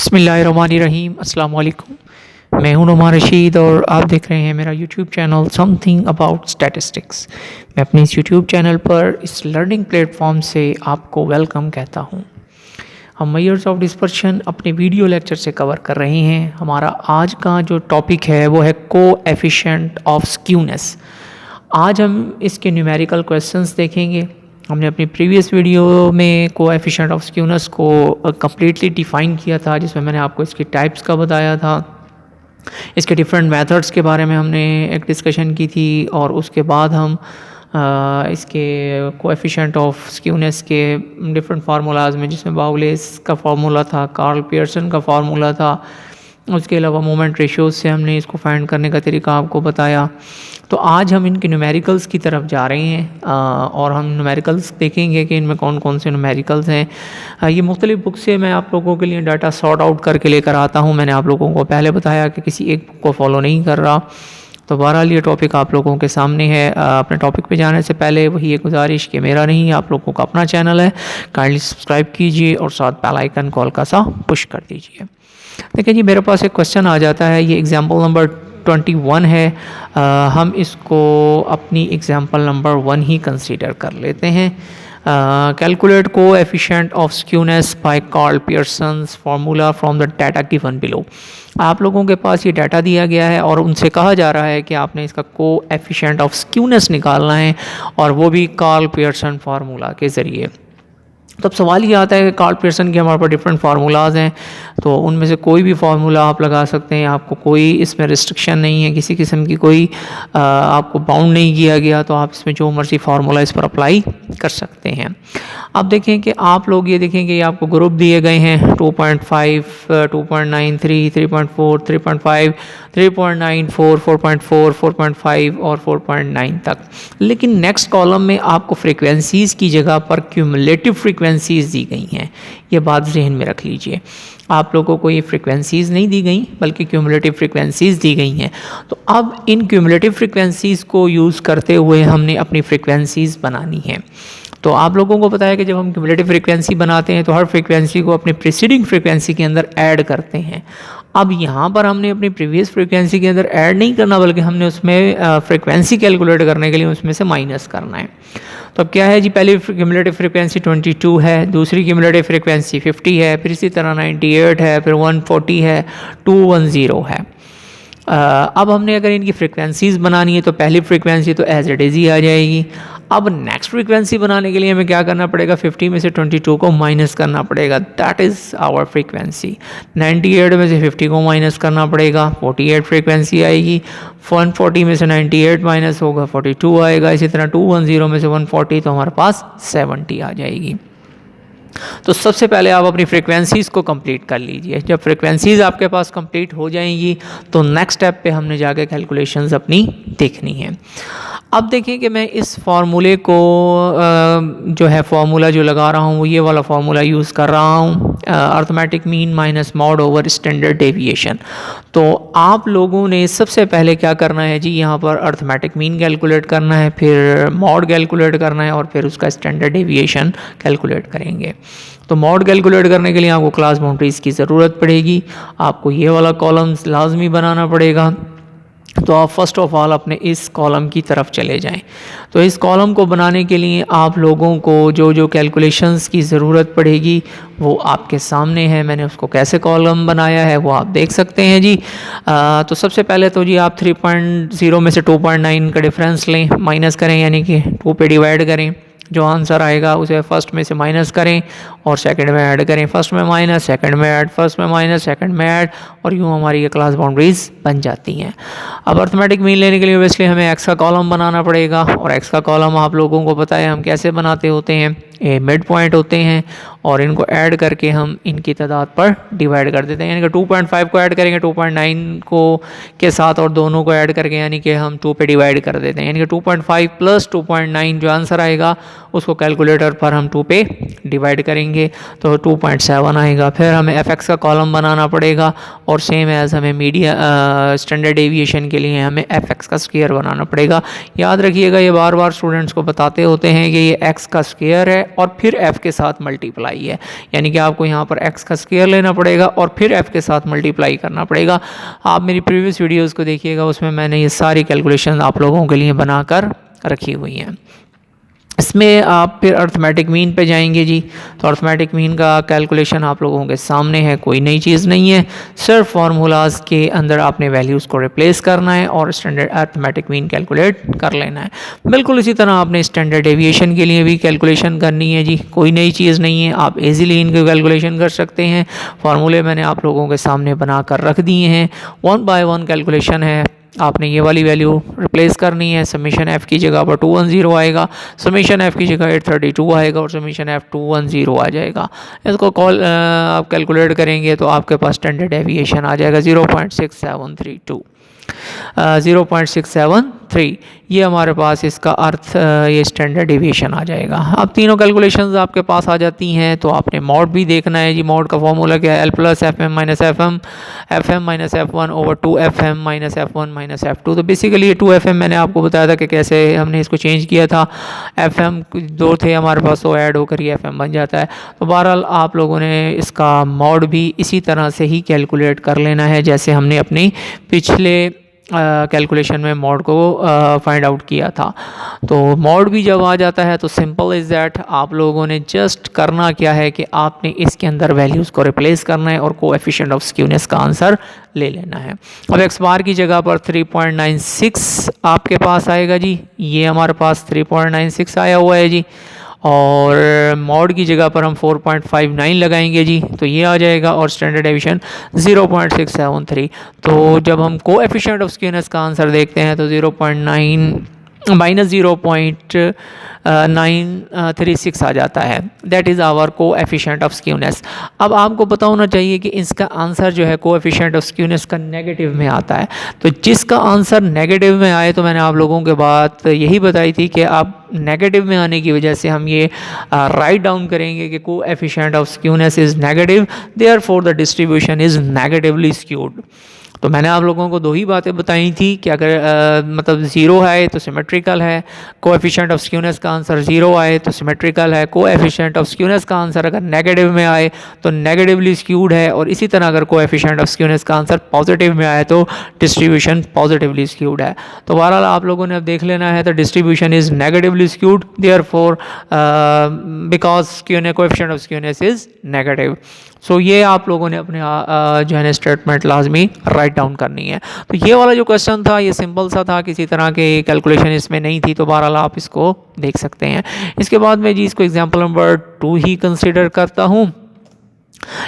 बिस्मिल्लाहिर्रहमानिर्रहीम अस्सलाम वालेकुम। मैं हूं नुमान रशीद और आप देख रहे हैं मेरा YouTube channel something about statistics. मैं अपने इस यूट्यूब चैनल पर इस लर्निंग प्लेटफॉर्म से आपको वेलकम कहता हूं। हम मेजर्स ऑफ डिस्पर्शन अपने वीडियो लेक्चर से कवर कर रहे हैं। हमारा आज का जो टॉपिक है वो है कोएफिशिएंट ऑफ स्क्यूनेस। आज हम इसके न्यूमेरिकल क्वेश्चंस देखेंगे। हमने अपनी प्रीवियस वीडियो में कोएफिशिएंट ऑफ स्क्यूनेस को कम्प्लीटली डिफ़ाइन किया था, जिसमें मैंने आपको इसकी टाइप्स का बताया था, इसके डिफरेंट मेथड्स के बारे में हमने एक डिस्कशन की थी और उसके बाद हम इसके कोएफिशिएंट ऑफ स्क्यूनेस के डिफरेंट फार्मूलाज में, जिसमें बाउलेस का फार्मूला था, कार्ल पियर्सन का फार्मूला था, उसके अलावा मोमेंट रेशियोज से हमने इसको फाइंड करने का तरीका आपको बताया। तो आज हम इनके न्यूमेरिकल्स की तरफ जा रहे हैं और हम न्यूमेरिकल्स देखेंगे कि इनमें कौन कौन से न्यूमेरिकल्स हैं। ये मुख्तलिफ बुक से मैं आप लोगों के लिए डाटा सॉर्ट आउट करके लेकर आता हूँ। मैंने आप लोगों को पहले बताया कि किसी एक बुक को फॉलो नहीं कर रहा। तो बहरहाल ये टॉपिक आप लोगों के सामने है। अपने टॉपिक पे जाने से पहले वही एक गुजारिश कि मेरा नहीं, आप लोगों का अपना चैनल है, काइंडली सब्सक्राइब कीजिए और साथ बेल आइकन कॉल का सा पुश कर दीजिए। देखिए जी, मेरे पास एक क्वेश्चन आ जाता है। ये एग्जाम्पल नंबर 21 है। हम इसको अपनी एग्जाम्पल नंबर 1 ही कंसीडर कर लेते हैं। Calculate coefficient of skewness by Karl Pearson's formula from the data given below. आप लोगों के पास ये डाटा दिया गया है और उनसे कहा जा रहा है कि आपने इसका कोएफिशिएंट ऑफ स्क्यूनेस निकालना है, और वो भी कार्ल पियर्सन फार्मूला के ज़रिए। तब सवाल ये आता है कि कार्ल पियर्सन के हमारे पास डिफरेंट फार्मूलाज हैं, तो उनमें से कोई भी फार्मूला आप लगा सकते हैं। आपको कोई इसमें रिस्ट्रिक्शन नहीं है, किसी किस्म की कोई आपको बाउंड नहीं किया गया, तो आप इसमें जो मर्जी फार्मूला इस पर अप्लाई कर सकते हैं। अब देखें कि आप लोग ये देखें कि आपको ग्रुप दिए गए हैं 2.5, 2.93, 3.4, 3.5, 3.94, 4.4, 4.5 और 4.9 तक। लेकिन नेक्स्ट कॉलम में आपको फ्रीक्वेंसीज़ की जगह पर क्यूमुलेटिव फ्रीक्वेंसीज़ दी गई हैं। ये बात जहन में रख लीजिए। आप लोगों को ये फ्रीक्वेंसीज़ नहीं दी गई, बल्कि क्यूमुलेटिव फ्रीक्वेंसीज़ दी गई हैं। तो अब इन क्यूमुलेटिव फ्रीक्वेंसीज़ को यूज़ करते हुए हमने अपनी फ्रीक्वेंसीज़ बनानी है। तो आप लोगों को पता है कि जब हम क्यूमुलेटिव फ्रीक्वेंसी बनाते हैं तो हर फ्रीक्वेंसी को अपनी प्रीसीडिंग फ्रीक्वेंसी के अंदर ऐड करते हैं। अब यहाँ पर हमने अपनी प्रीवियस फ्रीक्वेंसी के अंदर ऐड नहीं करना, बल्कि हमने उसमें फ्रीक्वेंसी कैलकुलेट करने के लिए उसमें से माइनस करना है। तो अब क्या है जी, पहली क्यूमुलेटिव फ्रीक्वेंसी 22 है, दूसरी क्यूमुलेटिव फ्रीक्वेंसी 50 है, फिर इसी तरह 98 है, फिर 140 है, 210 है। अब हमने अगर इनकी फ्रीक्वेंसीज़ बनानी है तो पहली फ्रीक्वेंसी तो एज इट इज़ ही आ जाएगी। अब नेक्स्ट फ्रीक्वेंसी बनाने के लिए हमें क्या करना पड़ेगा, 50 में से 22 को माइनस करना पड़ेगा। That is our frequency. 98 में से 50 को माइनस करना पड़ेगा, 48 फ्रीक्वेंसी आएगी। 140 में से 98 माइनस होगा, 42 आएगा। इसी तरह 210 में से 140, तो हमारे पास 70 आ जाएगी। तो सबसे पहले आप अपनी फ्रीक्वेंसीज़ को कंप्लीट कर लीजिए। जब फ्रीक्वेंसीज़ आपके पास कंप्लीट हो जाएंगी तो नेक्स्ट स्टेप पे हमने जाके कैलकुलेशंस अपनी देखनी है। अब देखिए कि मैं इस फार्मूले को जो है फार्मूला जो लगा रहा हूँ वो ये वाला फार्मूला यूज़ कर रहा हूँ, arithmetic mean minus mod over standard deviation. तो आप लोगों ने सबसे पहले क्या करना है जी, यहाँ पर अर्थमेटिक मीन कैलकुलेट करना है, फिर मॉड कैलकुलेट करना है और फिर उसका स्टैंडर्ड डेविएशन कैलकुलेट करेंगे। तो मॉड कैलकुलेट करने के लिए आपको क्लास बाउंड्रीज़ की ज़रूरत पड़ेगी। आपको ये वाला कॉलम्स लाजमी बनाना पड़ेगा। तो आप फर्स्ट ऑफ ऑल अपने इस कॉलम की तरफ चले जाएं। तो इस कॉलम को बनाने के लिए आप लोगों को जो जो कैलकुलेशंस की ज़रूरत पड़ेगी वो आपके सामने है। मैंने उसको कैसे कॉलम बनाया है वो आप देख सकते हैं जी। तो सबसे पहले तो जी आप 3.0 में से 2.9 का डिफरेंस लें, माइनस करें, यानी कि 2 पे डिवाइड करें। जो आंसर आएगा उसे फर्स्ट में से माइनस करें और सेकंड में ऐड करें। फर्स्ट में माइनस, सेकंड में ऐड, फर्स्ट में माइनस, सेकंड में ऐड, और यूँ हमारी ये क्लास बाउंड्रीज बन जाती हैं। अब अर्थमेटिक मीन लेने के लिए ऑब्वियसली हमें एक्स का कॉलम बनाना पड़ेगा, और एक्स का कॉलम आप लोगों को पता है हम कैसे बनाते होते हैं। ये मिड पॉइंट होते हैं और इनको ऐड करके हम इनकी तादाद पर डिवाइड कर देते हैं। यानी कि 2.5 को ऐड करेंगे 2.9 को के साथ, और दोनों को ऐड करके यानी कि हम 2 पे डिवाइड कर देते हैं। यानी कि 2.5 प्लस 2.9 जो आंसर आएगा उसको कैलकुलेटर पर हम 2 पे डिवाइड करेंगे तो 2.7 आएगा। फिर हमें एफ का कॉलम बनाना पड़ेगा, और सेम एज़ हमें मीडिया स्टैंडर्ड डेविएशन के लिए हमें एफ का स्क्वायर बनाना पड़ेगा। याद रखिएगा, ये बार बार स्टूडेंट्स को बताते होते हैं कि ये एक्स का स्क्वायर है और फिर एफ के साथ मल्टीप्लाई मल्टीप्लाई है, यानी कि आपको यहाँ पर x का स्क्वायर लेना पड़ेगा और फिर f के साथ मल्टीप्लाई करना पड़ेगा। आप मेरी प्रीवियस वीडियोज़ को देखिएगा, उसमें मैंने ये सारी कैलकुलेशन आप लोगों के लिए बनाकर रखी हुई हैं। इसमें आप फिर अर्थमेटिक मीन पे जाएंगे जी, तो अर्थमेटिक मीन का कैलकुलेशन आप लोगों के सामने है, कोई नई चीज़ नहीं है, सिर्फ फार्मूलाज के अंदर आपने वैल्यूज़ को रिप्लेस करना है और स्टैंडर्ड अर्थमेटिक मीन कैलकुलेट कर लेना है। बिल्कुल इसी तरह आपने स्टैंडर्ड डेविएशन के लिए भी कैलकुलेशन करनी है जी, कोई नई चीज़ नहीं है, आप इजीली इनकी कैलकुलेशन कर सकते हैं। फार्मूले मैंने आप लोगों के सामने बना कर रख दिए हैं, 1 बाय 1 कैलकुलेशन है। आपने ये वाली वैल्यू रिप्लेस करनी है, समीशन एफ़ की जगह पर 210 आएगा, समीशन एफ़ की जगह 832 आएगा और समीशन एफ़ 210 आ जाएगा। इसको आप कैलकुलेट करेंगे तो आपके पास स्टैंडर्ड डेविएशन आ जाएगा 0.6732, 0.673, ये हमारे पास इसका अर्थ ये स्टैंडर्ड डेविएशन आ जाएगा। अब तीनों कैलकुलेशंस आपके पास आ जाती हैं, तो आपने मॉड भी देखना है जी। मॉड का फॉर्मूला क्या है, L plus F M minus F M, F M minus F one over 2FM minus F1 minus F2। तो बेसिकली ये 2FM मैंने आपको बताया था कि कैसे हमने इसको चेंज किया था, FM दो थे हमारे पास, तो ऐड होकर ये FM बन जाता है। तो बहरहाल आप लोगों ने इसका मॉड भी इसी तरह से ही कैलकुलेट कर लेना है जैसे हमने अपनी पिछले कैलकुलेशन में मॉड को फाइंड आउट किया था। तो मॉड भी जब आ जाता है तो सिंपल इज़ दैट, आप लोगों ने जस्ट करना क्या है कि आपने इसके अंदर वैल्यूज़ को रिप्लेस करना है और कोएफिशिएंट ऑफ स्क्यूनेस का आंसर ले लेना है। अब एक्स बार की जगह पर 3.96 आपके पास आएगा जी, ये हमारे पास 3.96 आया हुआ है जी, और मॉड की जगह पर हम 4.59 लगाएंगे जी, तो ये आ जाएगा, और स्टैंडर्ड डेविएशन 0.673। तो जब हम कोएफिशिएंट ऑफ स्क्यूनेस का आंसर देखते हैं तो 0.9 माइनस 0.936 आ जाता है, that is our coefficient of skewness. अब आपको पता होना चाहिए कि इसका आंसर जो है कोएफिशिएंट ऑफ स्क्यूनेस का नेगेटिव में आता है। तो जिसका आंसर नेगेटिव में आए, तो मैंने आप लोगों के बात यही बताई थी कि आप नेगेटिव में आने की वजह से हम ये राइट डाउन करेंगे कि coefficient of skewness is negative, therefore the distribution is negatively skewed. तो मैंने आप लोगों को दो ही बातें बताई थी कि अगर मतलब ज़ीरो है तो सिमेट्रिकल है, कोएफिशिएंट ऑफ स्क्यूनेस का आंसर ज़ीरो आए तो सिमेट्रिकल है, कोएफिशिएंट ऑफ स्क्यूनेस का आंसर अगर नेगेटिव में आए तो नेगेटिवली स्क्यूड है, और इसी तरह अगर कोएफिशिएंट ऑफ स्क्यूनेस का आंसर पॉजिटिव में आए तो डिस्ट्रीब्यूशन पॉजिटिवली स्क्यूड है। तो बहरहाल आप लोगों ने अब देख लेना है, तो distribution is negatively skewed, therefore because coefficient of skewness is negative. So ये आप लोगों ने अपने जो है ना स्टेटमेंट लाजमी राइट डाउन करनी है। तो ये वाला जो क्वेश्चन था ये सिंपल सा था, किसी तरह के कैलकुलेशन इसमें नहीं थी, तो बहरहाल आप इसको देख सकते हैं। इसके बाद मैं जी इसको एग्जांपल नंबर 2 ही कंसीडर करता हूँ।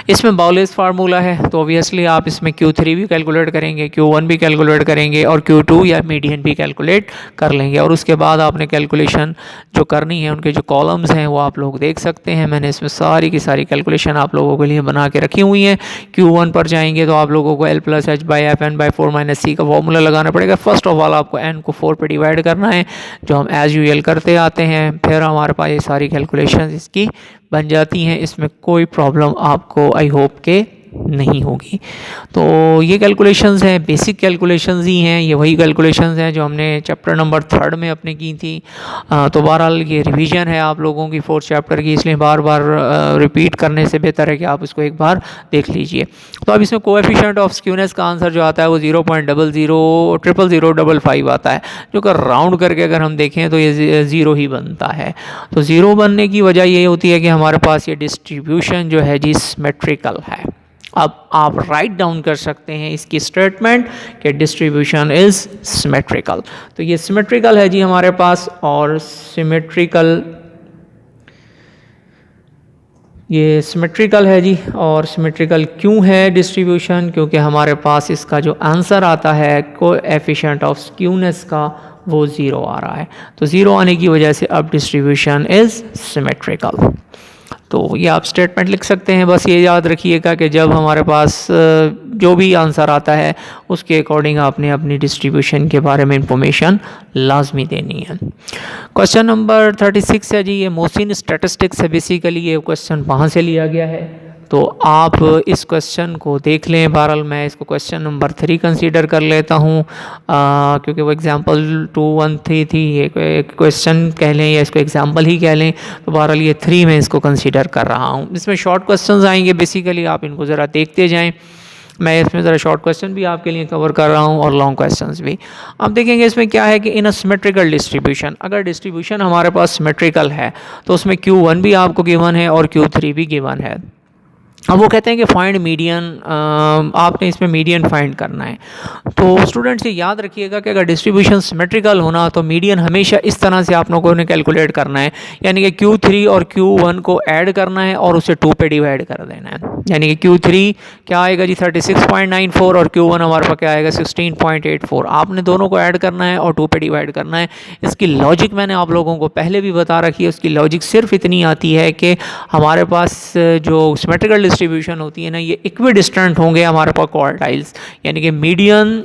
इसमें बाउलेस फार्मूला है, तो ऑब्वियसली आप इसमें Q3 भी कैलकुलेट करेंगे, Q1 भी कैलकुलेट करेंगे और Q2 या मीडियन भी कैलकुलेट कर लेंगे, और उसके बाद आपने कैलकुलेशन जो करनी है उनके जो कॉलम्स हैं वो आप लोग देख सकते हैं। मैंने इसमें सारी की सारी कैलकुलेशन आप लोगों के लिए बना के रखी हुई हैं। Q1 पर जाएंगे तो आप लोगों को L plus H by F N by 4 minus C का फॉर्मूला लगाना पड़ेगा। फर्स्ट ऑफ ऑल आपको n को 4 पे डिवाइड करना है, जो हम एज यूजुअल करते आते हैं, फिर हमारे पास ये सारी कैलकुलेशन इसकी बन जाती हैं। इसमें कोई प्रॉब्लम आपको आई होप के नहीं होगी। तो ये कैलकुलेशंस हैं, बेसिक कैलकुलेशंस ही हैं, ये वही कैलकुलेशंस हैं जो हमने चैप्टर नंबर 3 में अपने की थी। तो बहरहाल ये रिवीजन है आप लोगों की 4th चैप्टर की, इसलिए बार बार रिपीट करने से बेहतर है कि आप इसको एक बार देख लीजिए। तो अब इसमें कोएफिशिएंट ऑफ स्क्यूनेस का आंसर जो आता है वो 0.000055 आता है, जो कि राउंड करके अगर हम देखें तो ये 0 ही बनता है। तो 0 बनने की वजह ये होती है कि हमारे पास ये डिस्ट्रीब्यूशन जो है जी सिमेट्रिकल है। अब आप राइट डाउन कर सकते हैं इसकी स्टेटमेंट कि डिस्ट्रीब्यूशन इज़ सिमेट्रिकल। तो ये सिमेट्रिकल है जी हमारे पास, और ये सिमेट्रिकल है जी। और सिमेट्रिकल क्यों है डिस्ट्रीब्यूशन? क्योंकि हमारे पास इसका जो आंसर आता है कोएफिशिएंट ऑफ स्क्यूनेस का वो 0 आ रहा है। तो 0 आने की वजह से अब डिस्ट्रीब्यूशन इज़ सिमेट्रिकल। तो ये आप स्टेटमेंट लिख सकते हैं। बस ये याद रखिएगा कि जब हमारे पास जो भी आंसर आता है उसके अकॉर्डिंग आपने अपनी डिस्ट्रीब्यूशन के बारे में इंफॉर्मेशन लाजमी देनी है। क्वेश्चन नंबर 36 है जी, ये मोहसिन स्टैटिस्टिक्स है। बेसिकली ये क्वेश्चन वहाँ से लिया गया है। तो आप इस क्वेश्चन को देख लें। बहरहाल मैं इसको क्वेश्चन नंबर 3 कंसीडर कर लेता हूँ, क्योंकि वो एग्जांपल 213 थी, ये क्वेश्चन कह लें या इसको एग्जांपल ही कह लें। तो बहरहाल ये 3 में इसको कंसीडर कर रहा हूँ। इसमें शॉर्ट क्वेश्चंस आएंगे, बेसिकली आप इनको ज़रा देखते जाएं। मैं इसमें ज़रा शॉर्ट क्वेश्चन भी आपके लिए कवर कर रहा हूँ और लॉन्ग क्वेश्चंस भी। अब देखेंगे इसमें क्या है कि इन अ सिमेट्रिकल डिस्ट्रीब्यूशन, अगर डिस्ट्रीब्यूशन हमारे पास सिमेट्रिकल है तो उसमें Q1 भी आपको गिवन है और Q3 भी गिवन है। अब वो कहते हैं कि फाइंड मीडियन, आपने इसमें मीडियन फाइंड करना है। तो स्टूडेंट्स ये याद रखिएगा कि अगर डिस्ट्रीब्यूशन सिमेट्रिकल होना तो मीडियन हमेशा इस तरह से आप लोगों ने कैलकुलेट करना है, यानी कि Q3 और Q1 को ऐड करना है और उसे 2 पे डिवाइड कर देना है। यानी कि Q3 क्या आएगा जी 36.94 और Q1 हमारे पास क्या आएगा 16.84। आपने दोनों को ऐड करना है और 2 पे डिवाइड करना है। इसकी लॉजिक मैंने आप लोगों को पहले भी बता रखी है। उसकी लॉजिक सिर्फ इतनी आती है कि हमारे पास जो सिमेट्रिकल डिस्ट्रीब्यूशन होती है ना, ये इक्विडिस्टेंट होंगे हमारे पास क्वार्टाइल्स, यानी कि मीडियन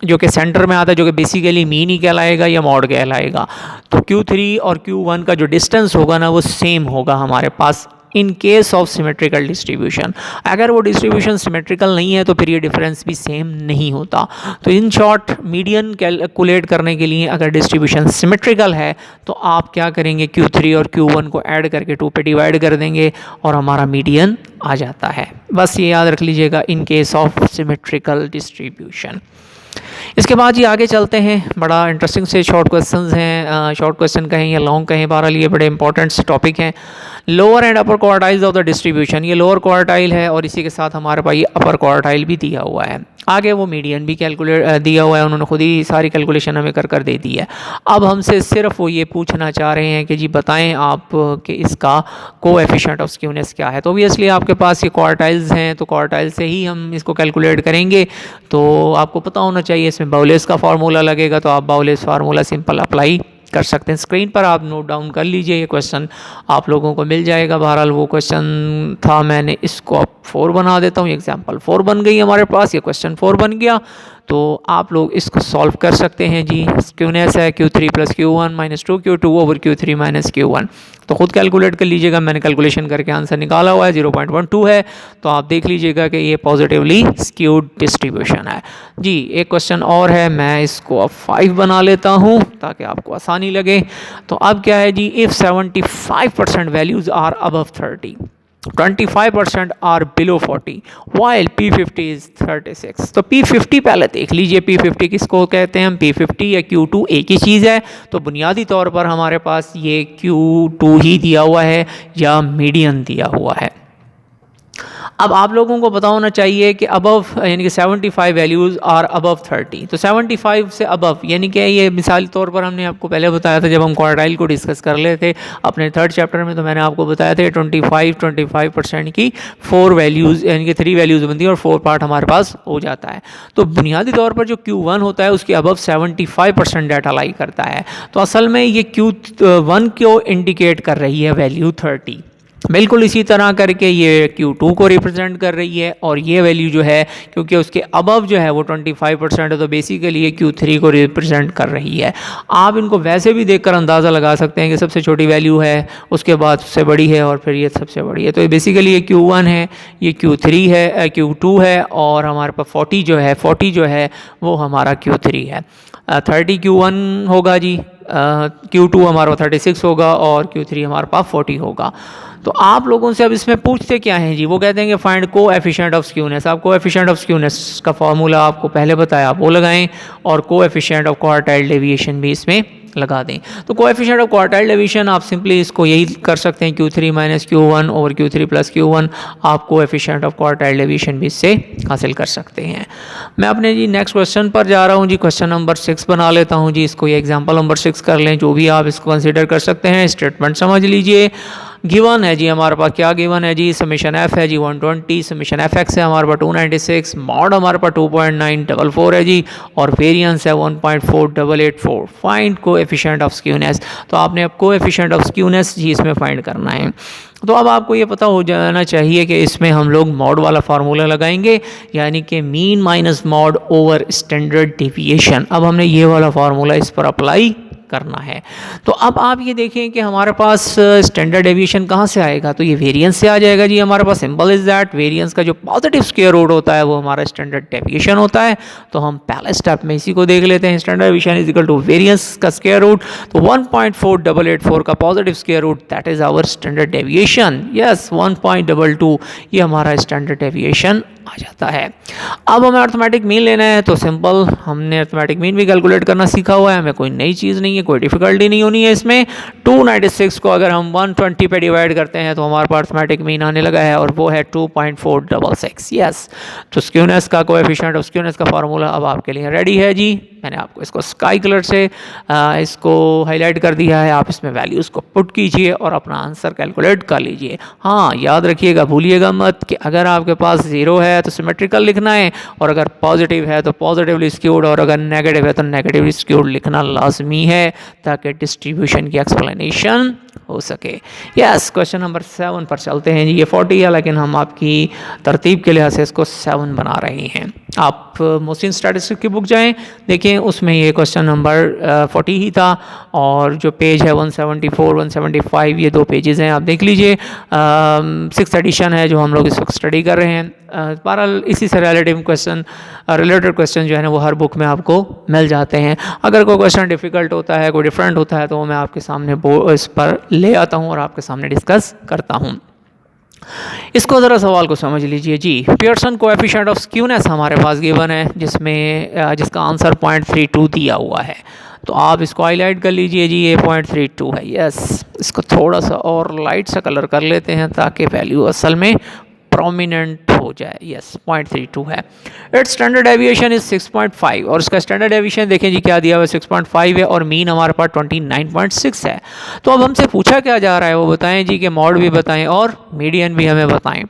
जो कि सेंटर में आता है, जो कि बेसिकली मीन ही कहलाएगा या मॉड कहलाएगा। तो Q3 और Q1 का जो डिस्टेंस होगा ना वो सेम होगा हमारे पास in case of symmetrical distribution. अगर वो डिस्ट्रीब्यूशन सिमेट्रिकल नहीं है तो फिर ये डिफरेंस भी सेम नहीं होता। तो इन शॉर्ट मीडियन कैलकुलेट करने के लिए अगर डिस्ट्रीब्यूशन सिमेट्रिकल है तो आप क्या करेंगे, Q3 और Q1 को ऐड करके 2 पे डिवाइड कर देंगे और हमारा मीडियन आ जाता है। बस ये याद रख लीजिएगा इन केस ऑफ सिमेट्रिकल डिस्ट्रीब्यूशन। इसके बाद ये आगे चलते हैं, बड़ा इंटरेस्टिंग से शॉर्ट क्वेश्चंस हैं, शॉर्ट क्वेश्चन कहें या लॉन्ग कहें, बहरहाल ये बड़े इंपॉर्टेंट से टॉपिक हैं। Lower and upper quartiles of the distribution, ये लोअर क्वार्टाइल है और इसी के साथ हमारे पास ये अपर क्वार्टाइल भी दिया हुआ है। आगे वो मीडियन भी कैलकुलेट दिया हुआ है, उन्होंने खुद ही सारी कैलकुलेशन हमें कर दे दी है। अब हमसे सिर्फ वो ये पूछना चाह रहे हैं कि जी बताएं आप कि इसका कोएफिशिएंट ऑफ स्क्यूनेस क्या है। तो ऑब्वियसली आपके पास ये क्वार्टाइल्स हैं तो क्वार्टाइल से ही हम इसको कैलकुलेट करेंगे। तो आपको पता होना चाहिए इसमें बाउलेस का फार्मूला लगेगा, तो आप बाउलेस फार्मूला सिंपल अप्लाई कर सकते हैं। स्क्रीन पर आप नोट डाउन कर लीजिए, ये क्वेश्चन आप लोगों को मिल जाएगा। बहरहाल वो क्वेश्चन था, मैंने इसको अब 4 बना देता हूँ। एग्जाम्पल 4 बन गई हमारे पास, ये क्वेश्चन 4 बन गया। तो आप लोग इसको सॉल्व कर सकते हैं जी। स्क्यूनेस है Q3 + Q1 - 2Q2 / Q3 - Q1। तो खुद कैलकुलेट कर लीजिएगा, मैंने कैलकुलेशन करके आंसर निकाला हुआ है, 0.12 है। तो आप देख लीजिएगा कि ये पॉजिटिवली स्क्यूड डिस्ट्रीब्यूशन है जी। एक क्वेश्चन और है, मैं इसको अब 5 बना लेता हूँ ताकि आपको आसानी लगे। तो अब क्या है जी, if 75% values are above 30, 25% are below 40, while P50 is 36। तो P50 पहले देख लीजिए, P50 किसको कहते हैं हम, P50 या Q2 एक ही चीज़ है। तो बुनियादी तौर पर हमारे पास ये Q2 ही दिया हुआ है या मीडियन दिया हुआ है। अब आप लोगों को पता होना चाहिए कि अबव यानी कि 75 वैल्यूज़ आर अबव 30। तो 75 से अबव यानी कि ये मिसाली तौर पर हमने आपको पहले बताया था जब हम क्वार्टाइल को डिस्कस कर रहे थे अपने 3rd चैप्टर में। तो मैंने आपको बताया था 25% की 4 वैल्यूज़ यानी कि 3 वैल्यूज़ बनती है और 4 पार्ट हमारे पास हो जाता है। तो बुनियादी तौर पर जो Q1 होता है उसके अबव 75% डाटा लाई करता है। तो असल में ये Q1 को इंडिकेट कर रही है वैल्यू 30। बिल्कुल इसी तरह करके ये Q2 को रिप्रेजेंट कर रही है और ये वैल्यू जो है क्योंकि उसके अबव जो है वो 25% है तो बेसिकली ये Q3 को रिप्रेजेंट कर रही है। आप इनको वैसे भी देखकर अंदाज़ा लगा सकते हैं कि सबसे छोटी वैल्यू है, उसके बाद सबसे बड़ी है और फिर ये सबसे बड़ी है। तो ये बेसिकली ये Q1 है, ये Q3 है, Q2 है और हमारे पास 40 जो है वो हमारा Q3 है। 30 Q1 होगा जी, Q2 हमारा 36 होगा और Q3 हमारे पास 40 होगा। तो आप लोगों से अब इसमें पूछते क्या हैं जी, वो कहते हैं कि फाइंड कोएफिशिएंट ऑफ स्क्यूनेस। आप कोएफिशिएंट ऑफ स्क्यूनेस का फार्मूला आपको पहले बताया, आप वो लगाएं और कोएफिशिएंट ऑफ क्वार्टाइल डेविएशन भी इसमें लगा दें। तो कोएफिशिएंट ऑफ क्वार्टाइल डेविएशन आप सिंपली इसको यही कर सकते हैं Q3 - Q1 / Q3 + Q1। आप कोएफिशिएंट ऑफ क्वार्टाइल डेविएशन भी इससे हासिल कर सकते हैं। मैं अपने जी नेक्स्ट क्वेश्चन पर जा रहा हूँ जी। क्वेश्चन नंबर 6 बना लेता हूँ जी, इसको ये एग्जाम्पल नंबर 6 कर लें, जो भी आप इसको कंसिडर कर सकते हैं। स्टेटमेंट समझ लीजिए। गिवन है जी हमारे पास, क्या गिवन है जी, समेशन एफ है जी 120, समेशन एफ एक्स है हमारे पास 296, मॉड हमारे पास 2.944 है जी और वेरिएंस है 1.4884। Find coefficient of skewness. तो आपने अब कोएफिशिएंट ऑफ स्क्यूनेस जी इसमें फाइंड करना है। तो अब आपको ये पता हो जाना चाहिए कि इसमें हम लोग मॉड वाला फार्मूला लगाएंगे, यानी कि mean minus mod over standard deviation. अब हमने ये वाला फार्मूला इस पर अप्लाई करना है। तो अब आप ये देखें कि हमारे पास स्टैंडर्ड डेविएशन कहाँ से आएगा, तो ये वेरिएंस से आ जाएगा जी। हमारे पास सिंबल इज दैट वेरिएंस का जो पॉजिटिव स्क्वायर रूट होता है वो हमारा स्टैंडर्ड डेविएशन होता है। तो हम पहले स्टेप में इसी को देख लेते हैं। Standard deviation is equal to variance का स्क्वायर रूट, तो 1.4884 का positive square root that is our standard deviation. Yes 1.22 ये हमारा स्टैंडर्ड डेविएशन आ जाता है। अब हमें अर्थमेटिक मीन लेना है, तो सिंपल हमने अर्थमेटिक मीन भी कैलकुलेट करना सीखा हुआ है, हमें कोई नई चीज़ नहीं है, कोई डिफिकल्टी नहीं होनी है इसमें। 296 को अगर हम 120 पे डिवाइड करते हैं तो हमारे पास अर्थमेटिक मीन आने लगा है और वो है 2.466। यस, तो स्क्यूनेस का कोएफिशिएंट ऑफ स्क्यूनेस का फार्मूला अब आपके लिए रेडी है जी। मैंने आपको इसको स्काई कलर से इसको हाईलाइट कर दिया है। आप इसमें वैल्यूज़ को पुट कीजिए और अपना आंसर कैलकुलेट कर लीजिए। हाँ, याद रखिएगा, भूलिएगा मत कि अगर आपके पास ज़ीरो है तो सिमेट्रिकल लिखना है, और अगर पॉजिटिव है तो पॉजिटिवली स्क्यूड, और अगर नेगेटिव है तो नेगेटिवली स्क्यूड लिखना लाजमी है ताकि डिस्ट्रीब्यूशन की एक्सप्लेनेशन हो सके। यस, क्वेश्चन नंबर 7 पर चलते हैं जी। ये 40 है लेकिन हम आपकी तरतीब के लिहाज से इसको 7 बना रहे हैं। आप मोहसिन स्टैटिस्टिक्स की बुक जाएं, देखें उसमें ये क्वेश्चन नंबर 40 ही था, और जो पेज है 174 175 ये 2 पेजेस हैं, आप देख लीजिए। 6th एडिशन है जो हम लोग इस वक्त स्टडी कर रहे हैं। बहरहाल इसी से रिलेटेड क्वेश्चन जो है ना वो हर बुक में आपको मिल जाते हैं। अगर कोई क्वेश्चन डिफ़िकल्ट होता है, कोई डिफरेंट होता है, तो मैं आपके सामने इस पर ले आता हूँ और आपके सामने डिस्कस करता हूँ। इसको ज़रा सवाल को समझ लीजिए जी। पियर्सन कोएफिशिएंट ऑफ स्क्यूनेस हमारे पास गिवन है, जिसका आंसर 0.32 दिया हुआ है। तो आप इसको हाईलाइट कर लीजिए जी, ये 0.32 है। यस, इसको थोड़ा सा और लाइट सा कलर कर लेते हैं ताकि वैल्यू असल में प्रोमिनेंट हो जाए। यस, 0.32 है। इट्स स्टैंडर्ड डेविएशन इज 6.5, और इसका स्टैंडर्ड डेविएशन देखें जी क्या दिया हुआ है, 6.5 है, और मीन हमारे पास 29.6 है। तो अब हमसे पूछा क्या जा रहा है वो बताएं जी, कि मॉड भी बताएं और मीडियन भी हमें बताएं।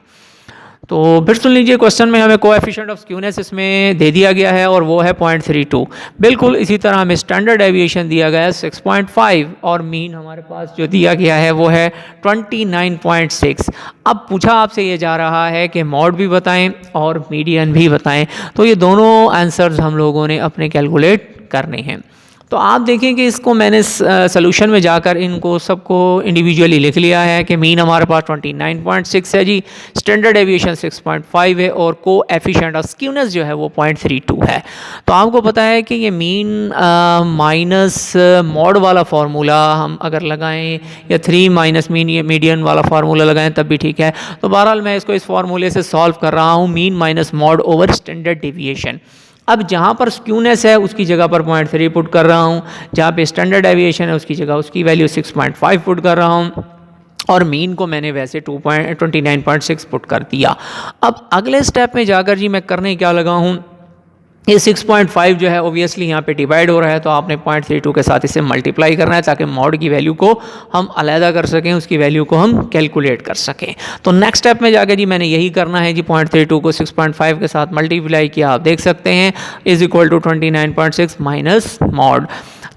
तो फिर सुन लीजिए, क्वेश्चन में हमें कोएफिशिएंट ऑफ स्क्यूनेस इसमें दे दिया गया है और वो है 0.32। बिल्कुल इसी तरह हमें स्टैंडर्ड डेविएशन दिया गया है 6.5, और मीन हमारे पास जो दिया गया है वो है 29.6। अब पूछा आपसे ये जा रहा है कि मॉड भी बताएं और मीडियन भी बताएं, तो ये दोनों आंसर्स हम लोगों ने अपने कैलकुलेट करने हैं। तो आप देखें कि इसको मैंने सोल्यूशन में जाकर इनको सबको इंडिविजुअली लिख लिया है कि मीन हमारे पास 29.6 है जी, स्टैंडर्ड डेविएशन 6.5 है, और कोएफिशिएंट ऑफ स्क्यूनेस जो है वो 0.32 है। तो आपको पता है कि ये मीन माइनस मॉड वाला फार्मूला हम अगर लगाएं, या 3 माइनस मीडियन वाला फार्मूला लगाएं तब भी ठीक है। तो बहरहाल मैं इसको इस फार्मूले से सॉल्व कर रहा हूँ, mean minus mod over standard deviation. अब जहाँ पर स्क्यूनेस है उसकी जगह पर 0.3 पुट कर रहा हूँ, जहाँ पे स्टैंडर्ड डेविएशन है उसकी जगह उसकी वैल्यू 6.5 पुट कर रहा हूँ, और मीन को मैंने वैसे 29.6 पुट कर दिया। अब अगले स्टेप में जाकर जी मैं करने क्या लगा हूँ, ये 6.5 जो है ओबियसली यहाँ पे डिवाइड हो रहा है, तो आपने 0.32 के साथ इसे मल्टीप्लाई करना है ताकि मॉड की वैल्यू को हम अलहदा कर सकें, उसकी वैल्यू को हम कैलकुलेट कर सकें। तो नेक्स्ट स्टेप में जाकर जी मैंने यही करना है जी, 0.32 को 6.5 के साथ मल्टीप्लाई किया, आप देख सकते हैं, is equal to 29.6 minus mode.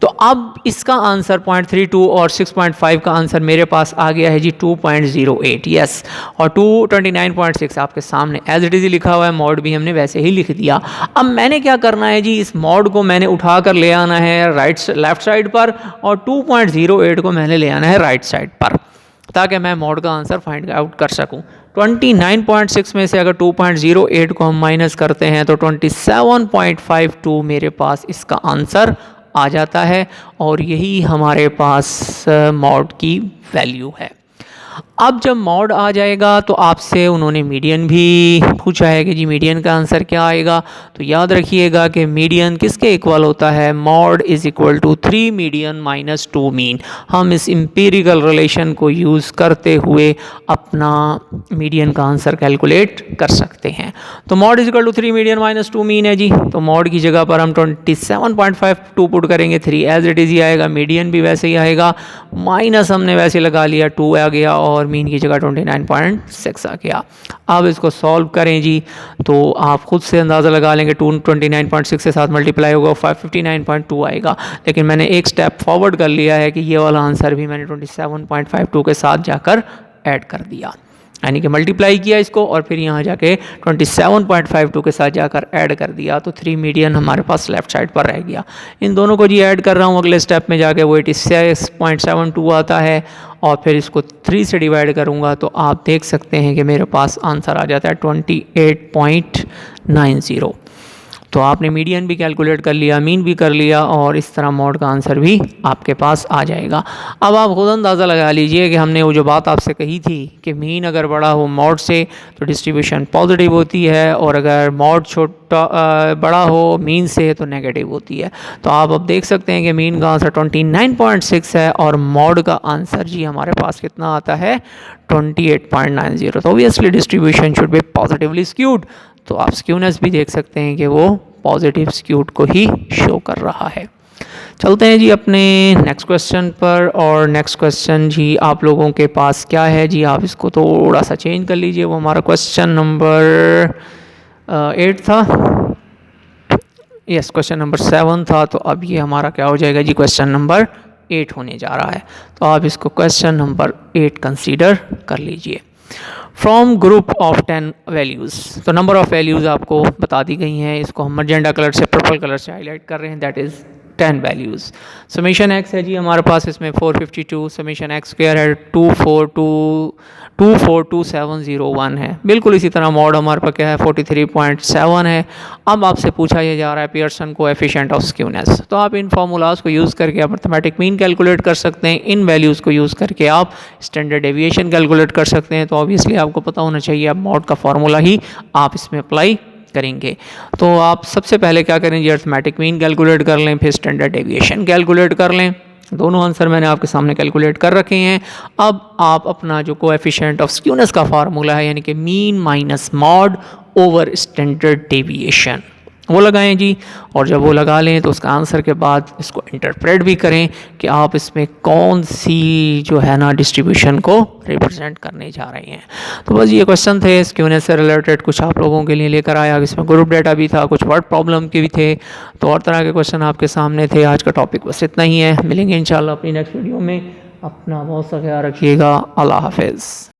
तो अब इसका आंसर 0.32 और 6.5 का आंसर मेरे पास आ गया है जी 2.08। यस, और 229.6 आपके सामने एज इट इज़ लिखा हुआ है, मॉड भी हमने वैसे ही लिख दिया। अब मैंने क्या करना है जी, इस मॉड को मैंने उठा कर ले आना है लेफ्ट साइड पर, और 2.08 को मैंने ले आना है राइट साइड पर, ताकि मैं मॉड का आंसर फाइंड आउट कर सकूं। 29.6 में से अगर 2.08 को हम माइनस करते हैं तो 27.52 मेरे पास इसका आंसर आ जाता है, और यही हमारे पास मॉड की वैल्यू है। अब जब मॉड आ जाएगा तो आपसे उन्होंने मीडियन भी पूछा है कि जी मीडियन का आंसर क्या आएगा। तो याद रखिएगा कि मीडियन किसके इक्वल होता है, mode is equal to 3 median minus 2 mean. हम इस एम्पिरिकल रिलेशन को यूज़ करते हुए अपना मीडियन का आंसर कैलकुलेट कर सकते हैं। तो mode is equal to 3 median minus 2 mean है जी, तो मॉड की जगह पर हम 27.52 पुट करेंगे, 3 एज इट इज़ ही आएगा, मीडियन भी वैसे ही आएगा, माइनस हमने वैसे लगा लिया 2 आ गया, और मीन की जगह 29.6 आ गया। अब इसको सॉल्व करें जी, तो आप खुद से अंदाज़ा लगा लेंगे, 29.6 के साथ मल्टीप्लाई होगा 559.2 आएगा। लेकिन मैंने एक स्टेप फॉरवर्ड कर लिया है कि ये वाला आंसर भी मैंने 27.52 के साथ जाकर ऐड कर दिया। यानी कि मल्टीप्लाई किया इसको और फिर यहाँ जाके 27.52 के साथ जाकर ऐड कर दिया, तो 3 मीडियन हमारे पास लेफ्ट साइड पर रह गया। इन दोनों को जी ऐड कर रहा हूँ, अगले स्टेप में जाके वो 86.72 आता है और फिर इसको 3 से डिवाइड करूँगा तो आप देख सकते हैं कि मेरे पास आंसर आ जाता है 28.90। तो आपने मीडियन भी कैलकुलेट कर लिया, मीन भी कर लिया और इस तरह मॉड का आंसर भी आपके पास आ जाएगा। अब आप खुद अंदाज़ा लगा लीजिए कि हमने वो जो बात आपसे कही थी कि मीन अगर बड़ा हो मॉड से तो डिस्ट्रीब्यूशन पॉजिटिव होती है और अगर मॉड छोटा बड़ा हो मीन से तो नेगेटिव होती है। तो आप अब देख सकते हैं कि मीन का आंसर 29.6 है और मॉड का आंसर जी हमारे पास कितना आता है 28.90। तो obviously distribution should be positively skewed. तो आप स्क्यूनेस भी देख सकते हैं कि वो पॉजिटिव स्क्यूड को ही शो कर रहा है। चलते हैं जी अपने नेक्स्ट क्वेश्चन पर। और नेक्स्ट क्वेश्चन जी आप लोगों के पास क्या है जी, आप इसको थोड़ा सा चेंज कर लीजिए। वो हमारा क्वेश्चन नंबर 8 था, यस क्वेश्चन नंबर 7 था, तो अब ये हमारा क्या हो जाएगा जी क्वेश्चन नंबर 8 होने जा रहा है। तो आप इसको क्वेश्चन नंबर 8 कंसीडर कर लीजिए। फ्रॉम ग्रुप ऑफ 10 वैल्यूज़, तो नंबर ऑफ वैल्यूज़ आपको बता दी गई हैं, इसको हम मजेंडा कलर से पर्पल कलर से हाईलाइट कर रहे हैं, that is 10 values. Summation x है जी हमारे पास इसमें 452, समीशन एक्स स्क्वायर है 2422701 है। बिल्कुल इसी तरह मॉड हमारे पास क्या है 43.7 है। अब आपसे पूछा यह जा रहा है पियर्सन कोएफिशिएंट ऑफ स्क्यूनेस। तो आप इन फार्मूलाज को यूज़ करके आप अर्थमेटिक मीन कैलकुलेट कर सकते हैं, इन वैल्यूज़ को यूज़ करके आप स्टैंडर्ड डेविएशन कैलकुलेट कर सकते हैं। तो ऑब्वियसली आपको पता होना चाहिए अब मॉड का फार्मूला ही आप इसमें अप्लाई करेंगे। तो आप सबसे पहले क्या करेंगे, अर्थमेटिक मीन कैलकुलेट कर लें, फिर स्टैंडर्ड डेविएशन कैलकुलेट कर लें। दोनों आंसर मैंने आपके सामने कैलकुलेट कर रखे हैं। अब आप अपना जो कोएफिशिएंट ऑफ स्क्यूनेस का फार्मूला है यानी कि mean minus mod over standard deviation वो लगाएं जी। और जब वो लगा लें तो उसका आंसर के बाद इसको इंटरप्रेट भी करें कि आप इसमें कौन सी जो है ना डिस्ट्रीब्यूशन को रिप्रेजेंट करने जा रहे हैं। तो बस ये क्वेश्चन थे स्क्यूनेस से रिलेटेड, कुछ आप लोगों के लिए लेकर आया। इसमें ग्रुप डेटा भी था, कुछ वर्ड प्रॉब्लम के भी थे, तो और तरह के क्वेश्चन आपके सामने थे। आज का टॉपिक बस इतना ही है, मिलेंगे इंशाल्लाह अपनी नेक्स्ट वीडियो में। अपना बहुत सा ख्याल रखिएगा, अल्लाह हाफिज़।